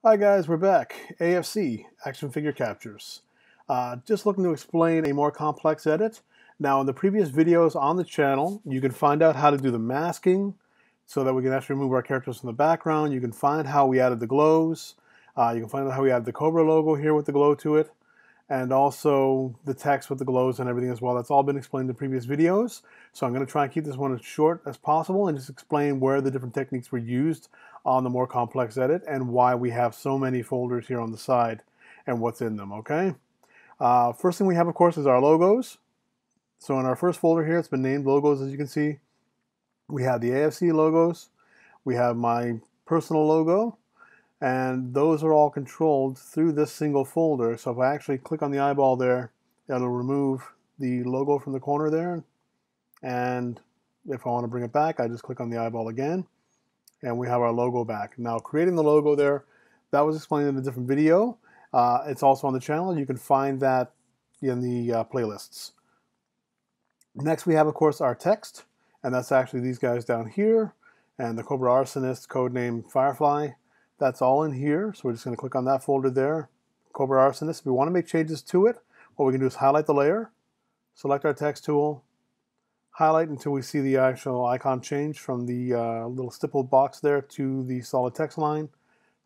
Hi guys, we're back. AFC, Action Figure Captures. Just looking to explain a more complex edit. Now in the previous videos on the channel, you can find out how to do the masking so that we can actually remove our characters from the background. You can find how we added the glows. You can find out how we added the Cobra logo here with the glow to it. And also the text with the glows and everything as well. That's all been explained in previous videos. So I'm going to try and keep this one as short as possible and just explain where the different techniques were used on the more complex edit and why we have so many folders here on the side and what's in them, okay? First thing we have, of course, is our logos. So in our first folder here, it's been named logos, as you can see. We have the AFC logos. We have my personal logo. And those are all controlled through this single folder. So if I actually click on the eyeball there, it'll remove the logo from the corner there. And if I want to bring it back, I just click on the eyeball again. And we have our logo back. Now creating the logo there, that was explained in a different video. It's also on the channel. You can find that in the playlists. Next we have, of course, our text. And that's actually these guys down here. And the Cobra Arsonist, codename Firefly. That's all in here, so we're just going to click on that folder there, Cobra Arsonist. If we want to make changes to it, what we can do is highlight the layer, select our text tool, highlight until we see the actual icon change from the little stippled box there to the solid text line.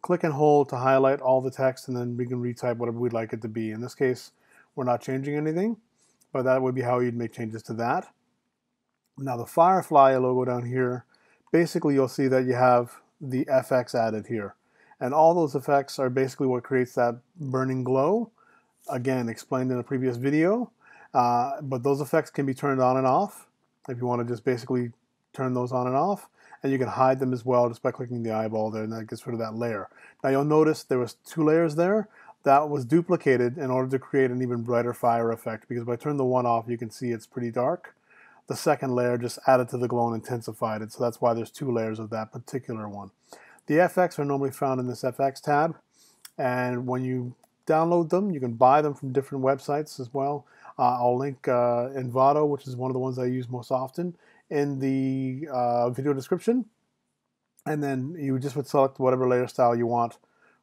Click and hold to highlight all the text, and then we can retype whatever we'd like it to be. In this case, we're not changing anything, but that would be how you'd make changes to that. Now the Firefly logo down here, basically you'll see that you have the FX added here. And all those effects are basically what creates that burning glow. Again, explained in a previous video. But those effects can be turned on and off if you want to just basically turn those on and off. And you can hide them as well just by clicking the eyeball there, and that gets rid of that layer. Now you'll notice there was two layers there. That was duplicated in order to create an even brighter fire effect, because if I turn the one off, you can see it's pretty dark. The second layer just added to the glow and intensified it, so that's why there's two layers of that particular one. The FX are normally found in this FX tab, and when you download them, you can buy them from different websites as well. I'll link Envato, which is one of the ones I use most often, in the video description. And then you just would select whatever layer style you want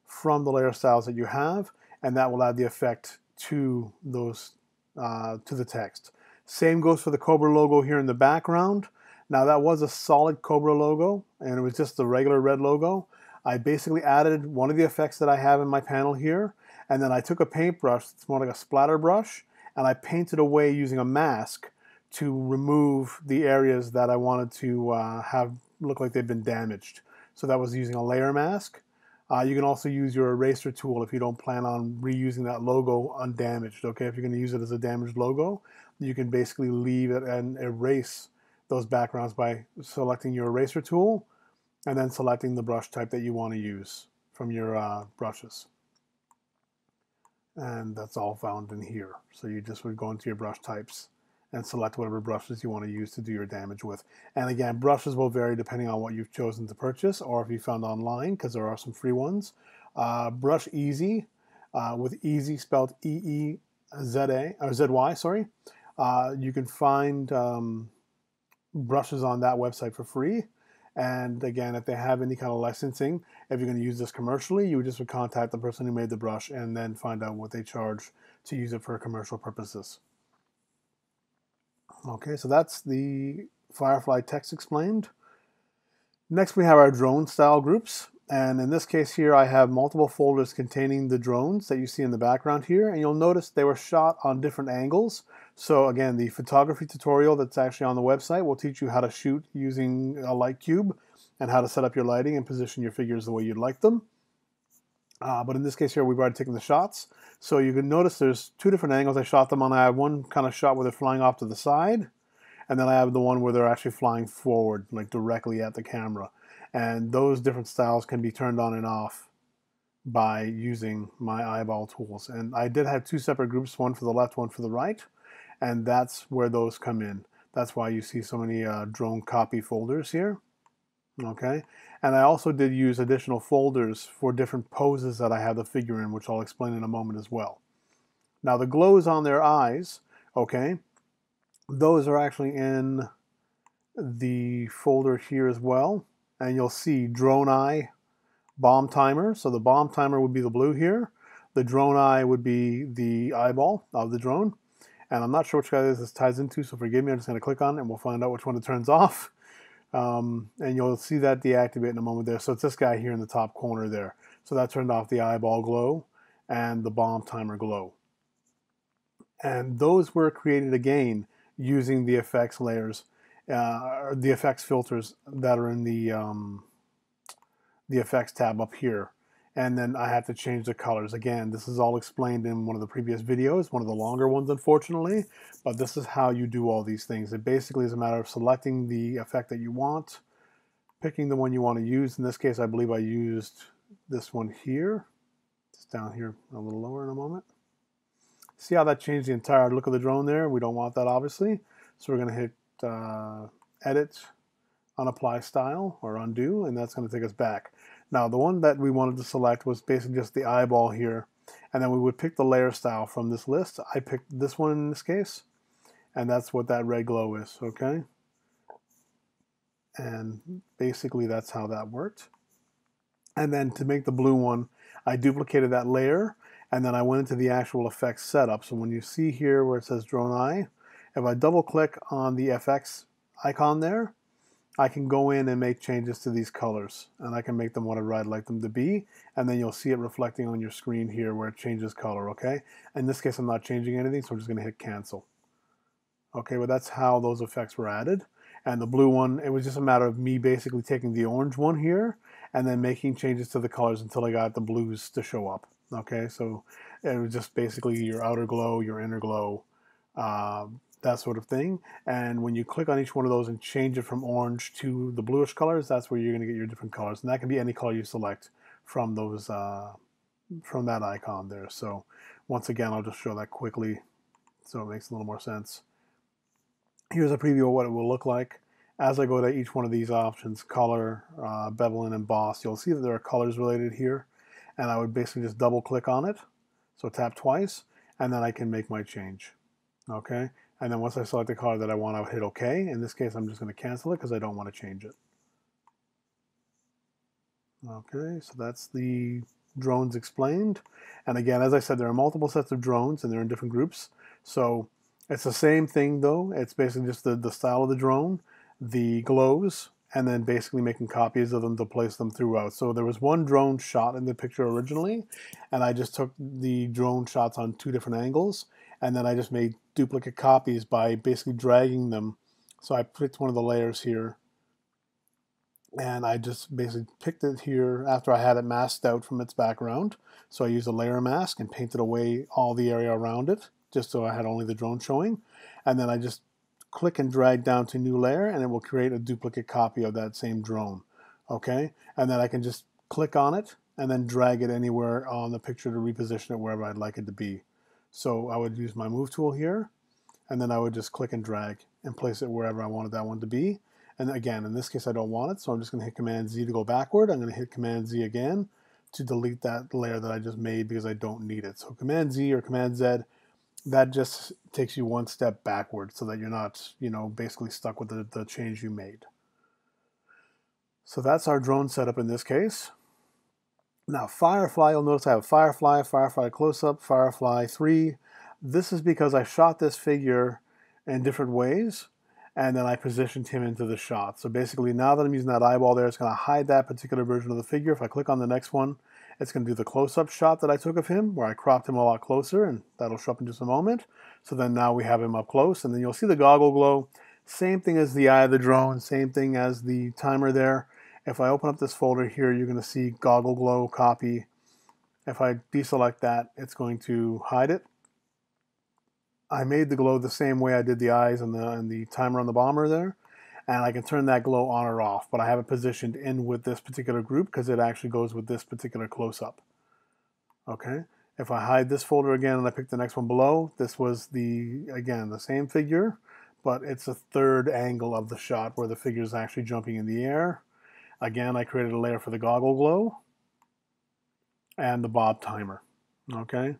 from the layer styles that you have, and that will add the effect to those to the text. Same goes for the Cobra logo here in the background. Now that was a solid Cobra logo, and it was just the regular red logo. I basically added one of the effects that I have in my panel here, and then I took a paintbrush, it's more like a splatter brush, and I painted away using a mask to remove the areas that I wanted to have look like they've been damaged. So that was using a layer mask. You can also use your eraser tool if you don't plan on reusing that logo undamaged. Okay, if you're going to use it as a damaged logo, you can basically leave it and erase those backgrounds by selecting your eraser tool and then selecting the brush type that you want to use from your brushes. And that's all found in here. So you just would go into your brush types and select whatever brushes you want to use to do your damage with. And again, brushes will vary depending on what you've chosen to purchase or if you found online, because there are some free ones. Brush Easy, with Easy spelled E-E-Z-A, or Z-Y, sorry. You can find brushes on that website for free. And again, if they have any kind of licensing, if you're going to use this commercially, you just would contact the person who made the brush and then find out what they charge to use it for commercial purposes. Okay, so that's the Firefly text explained. Next we have our drone style groups. And in this case here, I have multiple folders containing the drones that you see in the background here. And you'll notice they were shot on different angles. So again, the photography tutorial that's actually on the website will teach you how to shoot using a light cube and how to set up your lighting and position your figures the way you'd like them. But in this case here, we've already taken the shots. So you can notice there's two different angles I shot them on. I have one kind of shot where they're flying off to the side. And then I have the one where they're actually flying forward, like directly at the camera. And those different styles can be turned on and off by using my eyeball tools. And I did have two separate groups, one for the left, one for the right. And that's where those come in. That's why you see so many drone copy folders here. Okay. And I also did use additional folders for different poses that I have the figure in, which I'll explain in a moment as well. Now the glows on their eyes, okay, those are actually in the folder here as well. And you'll see drone eye bomb timer. So the bomb timer would be the blue here. The drone eye would be the eyeball of the drone. And I'm not sure which guy this ties into, so forgive me. I'm just going to click on it and we'll find out which one it turns off. And you'll see that deactivate in a moment there. So it's this guy here in the top corner there. So that turned off the eyeball glow and the bomb timer glow. And those were created again using the effects layers, the effects filters that are in the effects tab up here. And then I had to change the colors. Again, this is all explained in one of the previous videos, one of the longer ones, unfortunately. But this is how you do all these things. It basically is a matter of selecting the effect that you want, picking the one you want to use. In this case, I believe I used this one here. It's down here a little lower in a moment. See how that changed the entire look of the drone there? We don't want that, obviously. So we're going to hit Edit, Unapply Style, or Undo, and that's going to take us back. Now, the one that we wanted to select was basically just the eyeball here, and then we would pick the layer style from this list. I picked this one in this case, and that's what that red glow is, okay? And basically that's how that worked. And then to make the blue one, I duplicated that layer, and then I went into the actual effects setup. So when you see here where it says drone eye, if I double click on the FX icon there, I can go in and make changes to these colors, and I can make them whatever I'd like them to be, and then you'll see it reflecting on your screen here where it changes color, okay? In this case, I'm not changing anything, so I'm just going to hit cancel. Okay, well, that's how those effects were added. And the blue one, it was just a matter of me basically taking the orange one here and then making changes to the colors until I got the blues to show up. Okay, so it was just basically your outer glow, your inner glow, that sort of thing. And when you click on each one of those and change it from orange to the bluish colors, that's where you're going to get your different colors. And that can be any color you select from those from that icon there. So once again, I'll just show that quickly so it makes a little more sense. Here's a preview of what it will look like. As I go to each one of these options, color, bevel, and emboss, you'll see that there are colors related here. And I would basically just double click on it. So tap twice, and then I can make my change. Okay? And then once I select the color that I want, I would hit OK. In this case, I'm just going to cancel it because I don't want to change it. Okay, so that's the drones explained. And again, as I said, there are multiple sets of drones, and they're in different groups. So it's the same thing, though. It's basically just the style of the drone, the glows, and then basically making copies of them to place them throughout. So there was one drone shot in the picture originally, and I just took the drone shots on 2 different angles, and then I just made duplicate copies by basically dragging them. So I picked one of the layers here, and I just basically picked it here after I had it masked out from its background. So I used a layer mask and painted away all the area around it, just so I had only the drone showing. And then I just click and drag down to new layer, and it will create a duplicate copy of that same drone. Okay, and then I can just click on it and then drag it anywhere on the picture to reposition it wherever I'd like it to be. So I would use my move tool here, and then I would just click and drag and place it wherever I wanted that one to be. And again, in this case, I don't want it, so I'm just going to hit Command Z to go backward. I'm going to hit Command Z again to delete that layer that I just made because I don't need it. So Command Z or Command Z, that just takes you one step backward so that you're not, basically stuck with the change you made. So that's our drone setup in this case. Now, Firefly, you'll notice I have Firefly, Firefly Close-Up, Firefly 3. This is because I shot this figure in different ways, and then I positioned him into the shot. So basically, now that I'm using that eyeball there, it's going to hide that particular version of the figure. If I click on the next one, it's going to do the close-up shot that I took of him, where I cropped him a lot closer, and that'll show up in just a moment. So then now we have him up close, and then you'll see the goggle glow. Same thing as the eye of the drone, same thing as the timer there. If I open up this folder here, you're going to see goggle glow copy. If I deselect that, it's going to hide it. I made the glow the same way I did the eyes and the timer on the bomber there, and I can turn that glow on or off, but I have it positioned in with this particular group because it actually goes with this particular close-up. Okay, if I hide this folder again and I pick the next one below, this was again the same figure, but it's a third angle of the shot where the figure is actually jumping in the air. Again, I created a layer for the goggle glow and the bob timer. Okay,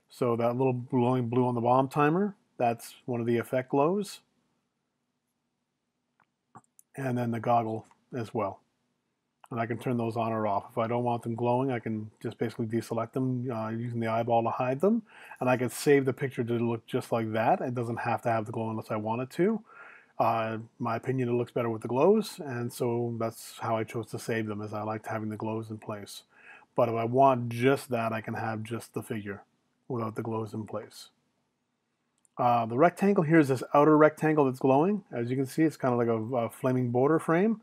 so that little glowing blue on the bomb timer, that's one of the effect glows. And then the goggle as well. And I can turn those on or off. If I don't want them glowing, I can just basically deselect them using the eyeball to hide them. And I can save the picture to look just like that. It doesn't have to have the glow unless I want it to. My opinion, it looks better with the glows, and so that's how I chose to save them, as I liked having the glows in place. But if I want just that, I can have just the figure without the glows in place. The rectangle here is this outer rectangle that's glowing. As you can see, it's kind of like a flaming border frame.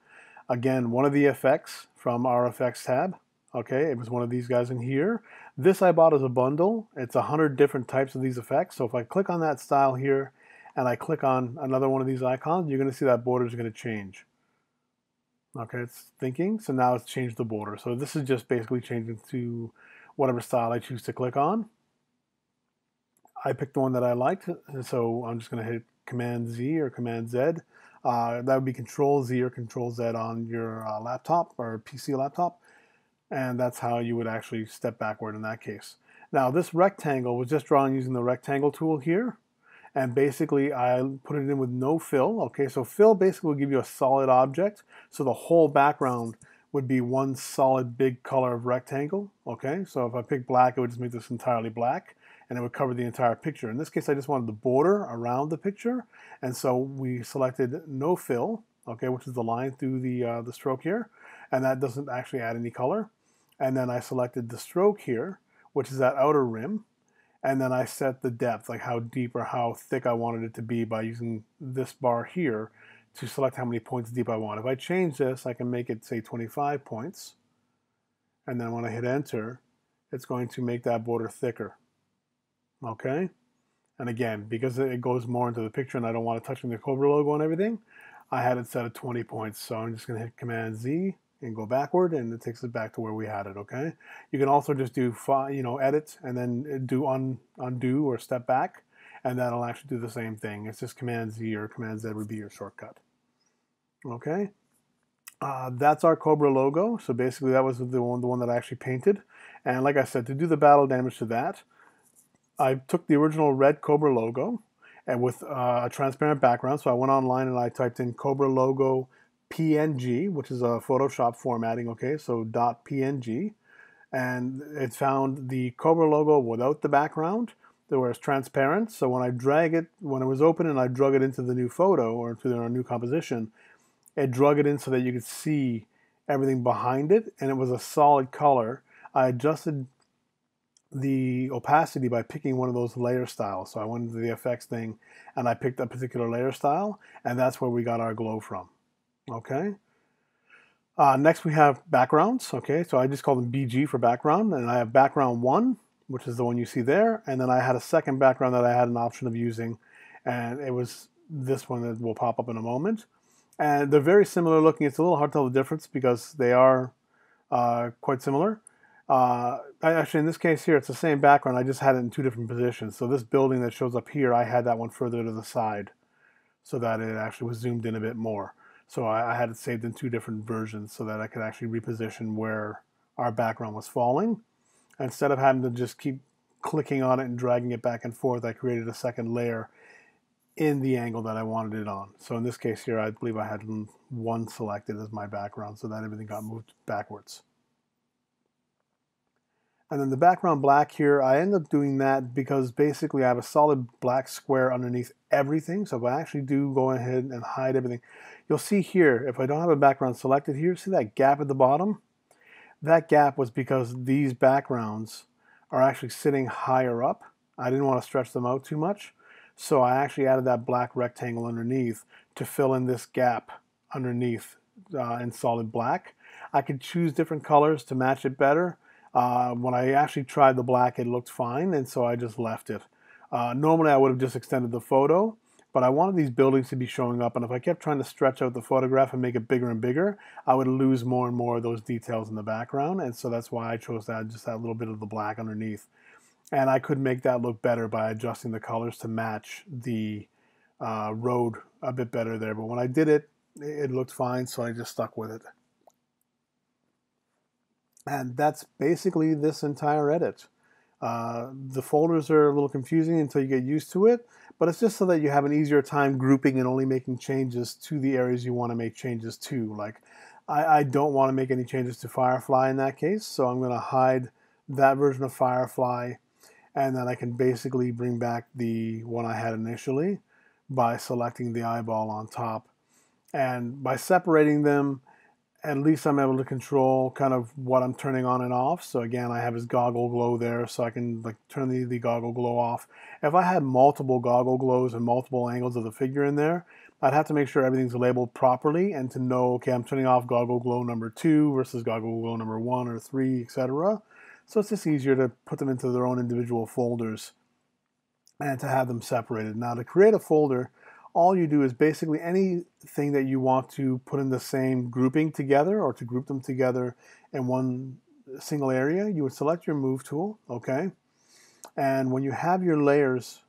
Again, one of the effects from our effects tab. Okay, it was one of these guys in here. This I bought as a bundle. It's 100 different types of these effects. So if I click on that style here and I click on another one of these icons, you're going to see that border is going to change. Okay, it's thinking. So now it's changed the border. So this is just basically changing to whatever style I choose to click on. I picked the one that I liked, so I'm just going to hit Command Z or Command Z. That would be Control Z or Control Z on your laptop or PC laptop, and that's how you would actually step backward in that case. Now this rectangle was just drawn using the rectangle tool here, and basically I put it in with no fill. Okay, so fill basically will give you a solid object, so the whole background would be one solid big color of rectangle. Okay, so if I pick black, it would just make this entirely black, and it would cover the entire picture. In this case, I just wanted the border around the picture, and so we selected no fill, okay, which is the line through the stroke here, and that doesn't actually add any color. And then I selected the stroke here, which is that outer rim, and then I set the depth, like how deep or how thick I wanted it to be by using this bar here to select how many points deep I want. If I change this, I can make it, say, 25 points, and then when I hit enter, it's going to make that border thicker. Okay, and again, because it goes more into the picture and I don't want it touching the Cobra logo and everything, I had it set at 20 points. So I'm just going to hit Command Z and go backward, and it takes it back to where we had it. Okay, you can also just do edit and then do undo or step back, and that'll actually do the same thing. It's just Command Z or Command Z would be your shortcut. Okay, that's our Cobra logo. So basically, that was the one that I actually painted, and like I said, to do the battle damage to that, I took the original red Cobra logo and with a transparent background. So I went online and I typed in Cobra logo PNG, which is a Photoshop formatting. Okay, so .png, and it found the Cobra logo without the background. It was transparent. So when I drag it, when it was open and I drug it into the new photo or into our new composition, it drug it in so that you could see everything behind it, and it was a solid color. I adjusted the opacity by picking one of those layer styles. So I went into the effects thing and I picked a particular layer style, and that's where we got our glow from. Okay. Next we have backgrounds. Okay, so I just call them BG for background, and I have background 1, which is the one you see there, and then I had a second background that I had an option of using, and it was this one that will pop up in a moment. And they're very similar looking. It's a little hard to tell the difference because they are quite similar. Actually, in this case here, it's the same background. I just had it in 2 different positions. So this building that shows up here, I had that one further to the side so that it actually was zoomed in a bit more. So I had it saved in 2 different versions so that I could actually reposition where our background was falling. Instead of having to just keep clicking on it and dragging it back and forth, I created a second layer in the angle that I wanted it on. So in this case here, I believe I had 1 selected as my background so that everything got moved backwards. And then the background black here, I end up doing that because basically I have a solid black square underneath everything. So if I actually do go ahead and hide everything, you'll see here, if I don't have a background selected here, see that gap at the bottom? That gap was because these backgrounds are actually sitting higher up. I didn't want to stretch them out too much. So I actually added that black rectangle underneath to fill in this gap underneath in solid black. I could choose different colors to match it better. When I actually tried the black, it looked fine, and so I just left it. Normally I would have just extended the photo, but I wanted these buildings to be showing up, and if I kept trying to stretch out the photograph and make it bigger and bigger, I would lose more and more of those details in the background, and so that's why I chose to add just that little bit of the black underneath. And I could make that look better by adjusting the colors to match the road a bit better there, but when I did it, it looked fine, so I just stuck with it. And that's basically this entire edit. The folders are a little confusing until you get used to it, but it's just so that you have an easier time grouping and only making changes to the areas you want to make changes to. Like I don't want to make any changes to Firefly in that case, so I'm going to hide that version of Firefly, and then I can basically bring back the one I had initially by selecting the eyeball on top. And by separating them, at least I'm able to control kind of what I'm turning on and off. So again, I have his goggle glow there, so I can like turn the goggle glow off. If I had multiple goggle glows and multiple angles of the figure in there, I'd have to make sure everything's labeled properly and to know, okay, I'm turning off goggle glow number 2 versus goggle glow number 1 or 3, etc. So it's just easier to put them into their own individual folders and to have them separated. Now to create a folder, all you do is basically anything that you want to put in the same grouping together or to group them together in one single area, you would select your move tool, okay? And when you have your layers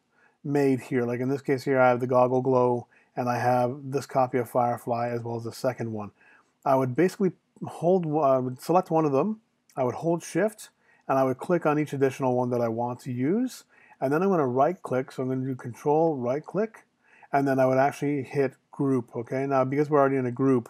made here, like in this case here, I have the goggle glow and I have this copy of Firefly as well as the second one. I would basically select one of them, I would hold shift, and I would click on each additional one that I want to use. And then I'm going to right click, so I'm going to do control right click, and then I would actually hit group, okay? Now, because we're already in a group,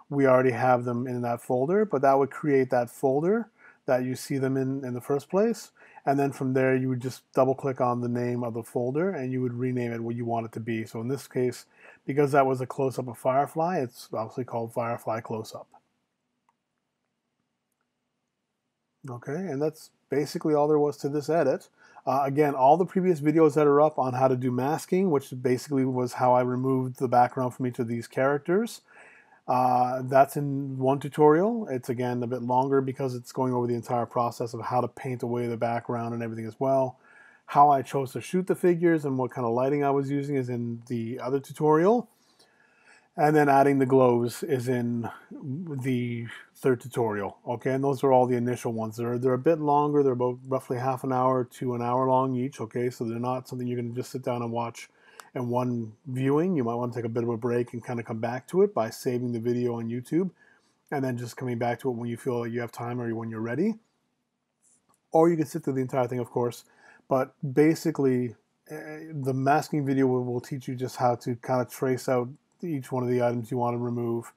we already have them in that folder, but that would create that folder that you see them in the first place. And then from there, you would just double click on the name of the folder and you would rename it what you want it to be. So in this case, because that was a close-up of Firefly, it's obviously called Firefly Close-Up. Okay, and that's basically all there was to this edit. Again, all the previous videos that are up on how to do masking, which basically was how I removed the background from each of these characters, that's in one tutorial. It's again a bit longer because it's going over the entire process of how to paint away the background and everything as well. How I chose to shoot the figures and what kind of lighting I was using is in the other tutorial. And then adding the glows is in the third tutorial. Okay, and those are all the initial ones. They're a bit longer. They're about roughly half an hour to an hour long each. Okay, so they're not something you can just sit down and watch in one viewing. You might want to take a bit of a break and kind of come back to it by saving the video on YouTube and then just coming back to it when you feel like you have time or when you're ready. Or you can sit through the entire thing, of course. But basically, the masking video will teach you just how to kind of trace out each one of the items you want to remove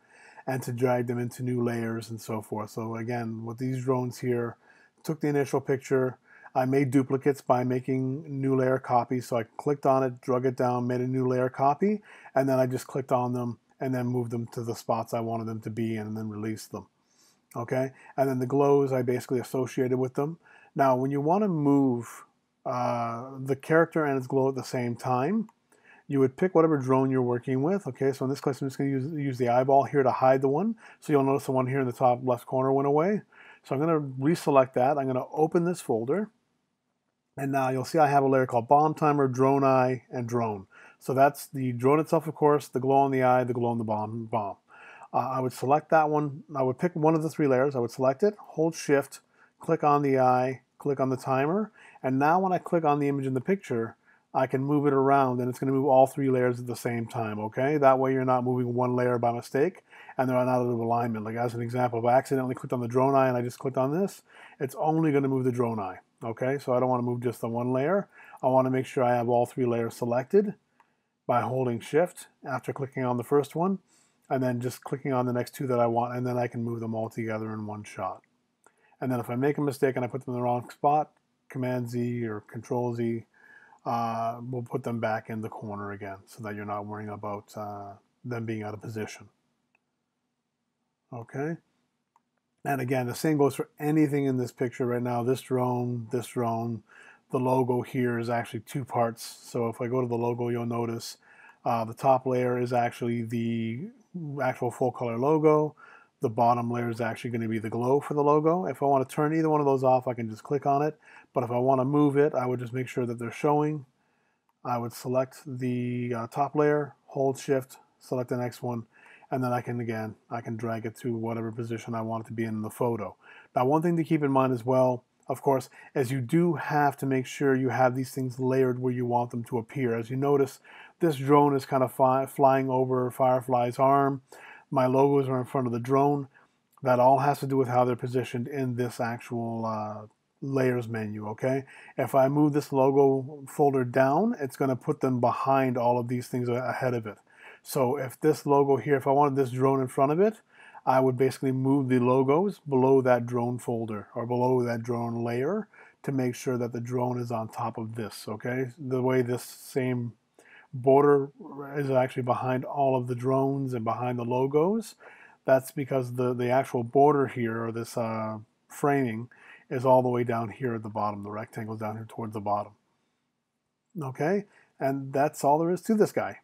and to drag them into new layers and so forth. So again, with these drones here, took the initial picture. I made duplicates by making new layer copies. So I clicked on it, drug it down, made a new layer copy, and then I just clicked on them and then moved them to the spots I wanted them to be in and then released them. Okay, and then the glows I basically associated with them. Now, when you want to move the character and its glow at the same time, you would pick whatever drone you're working with. Okay, so in this case, I'm just going to use the eyeball here to hide the one. So you'll notice the one here in the top left corner went away. So I'm going to reselect that. I'm going to open this folder. And now you'll see I have a layer called Bomb Timer, Drone Eye, and Drone. So that's the drone itself, of course, the glow on the eye, the glow on the bomb. I would select that one. I would pick one of the 3 layers. I would select it, hold shift, click on the eye, click on the timer. And now when I click on the image in the picture, I can move it around and it's going to move all 3 layers at the same time, okay? That way you're not moving one layer by mistake and they're not out of alignment. Like as an example, if I accidentally clicked on the drone eye and I just clicked on this, it's only going to move the drone eye, okay? So I don't want to move just the one layer. I want to make sure I have all 3 layers selected by holding shift after clicking on the first one and then just clicking on the next 2 that I want, and then I can move them all together in one shot. And then if I make a mistake and I put them in the wrong spot, Command Z or Control Z, we'll put them back in the corner again so that you're not worrying about them being out of position. Okay. And again, the same goes for anything in this picture right now. This drone, the logo here is actually 2 parts. So if I go to the logo, you'll notice the top layer is actually the actual full color logo. The bottom layer is actually going to be the glow for the logo. If I want to turn either one of those off, I can just click on it. But if I want to move it, I would just make sure that they're showing. I would select the top layer, hold shift, select the next one, and then I can drag it to whatever position I want it to be in the photo. Now, one thing to keep in mind as well, of course, is you do have to make sure you have these things layered where you want them to appear. As you notice, this drone is kind of flying over Firefly's arm. My logos are in front of the drone. That all has to do with how they're positioned in this actual layers menu, okay? If I move this logo folder down, it's going to put them behind all of these things ahead of it. So if this logo here, if I wanted this drone in front of it, I would basically move the logos below that drone folder or below that drone layer to make sure that the drone is on top of this, okay? The way this same border is actually behind all of the drones and behind the logos, that's because the actual border here, or this framing, is all the way down here at the bottom. The rectangle is down here towards the bottom. Okay, and that's all there is to this guy.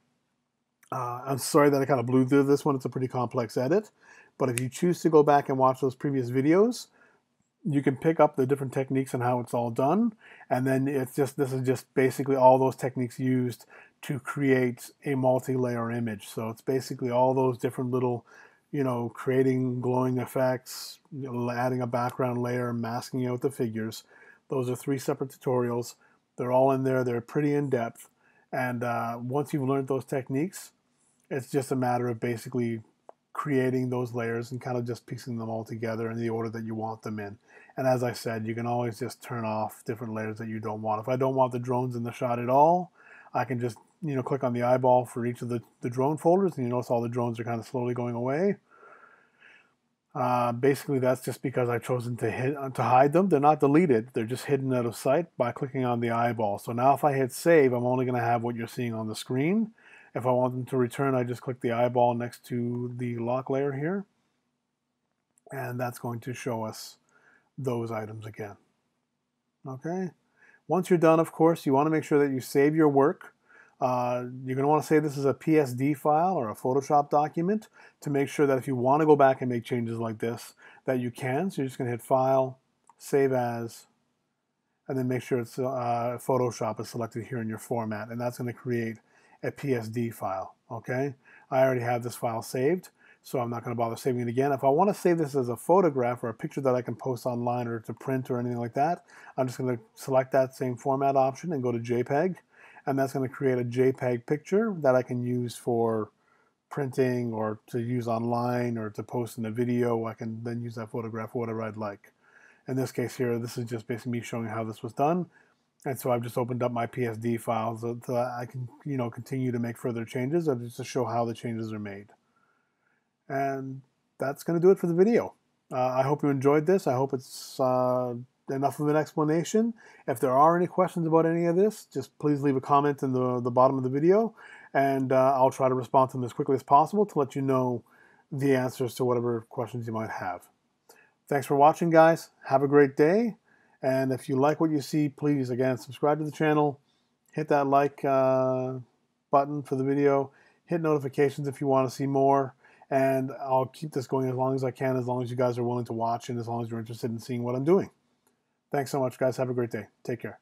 I'm sorry that I kind of blew through this one. It's a pretty complex edit, but if you choose to go back and watch those previous videos, you can pick up the different techniques and how it's all done. And then this is just basically all those techniques used to create a multi-layer image. So it's basically all those different little, creating glowing effects, adding a background layer, masking out the figures. Those are 3 separate tutorials. They're all in there. They're pretty in-depth. And once you've learned those techniques, it's just a matter of basically creating those layers and kind of just piecing them all together in the order that you want them in. And as I said, you can always just turn off different layers that you don't want. If I don't want the drones in the shot at all, I can just click on the eyeball for each of the drone folders, and you notice all the drones are kind of slowly going away. Basically, that's just because I've chosen to hide them. They're not deleted. They're just hidden out of sight by clicking on the eyeball. So now if I hit save, I'm only going to have what you're seeing on the screen. If I want them to return, I just click the eyeball next to the lock layer here. And that's going to show us those items again. Okay. Once you're done, of course, you want to make sure that you save your work. You're going to want to save this as a PSD file or a Photoshop document to make sure that if you want to go back and make changes like this, that you can. So you're just going to hit File, Save As, and then make sure it's Photoshop is selected here in your format, and that's going to create a PSD file. Okay, I already have this file saved, so I'm not going to bother saving it again. If I want to save this as a photograph or a picture that I can post online or to print or anything like that, I'm just going to select that same format option and go to JPEG, and that's going to create a JPEG picture that I can use for printing or to use online or to post in a video. I can then use that photograph for whatever I'd like. In this case here, this is just basically me showing how this was done. And so I've just opened up my PSD files so that I can, continue to make further changes or just to show how the changes are made. And that's going to do it for the video. I hope you enjoyed this. I hope it's enough of an explanation. If there are any questions about any of this, just please leave a comment in the bottom of the video, and I'll try to respond to them as quickly as possible to let you know the answers to whatever questions you might have. Thanks for watching, guys. Have a great day. And if you like what you see, please, again, subscribe to the channel, hit that like button for the video, hit notifications if you want to see more, and I'll keep this going as long as I can, as long as you guys are willing to watch and as long as you're interested in seeing what I'm doing. Thanks so much, guys. Have a great day. Take care.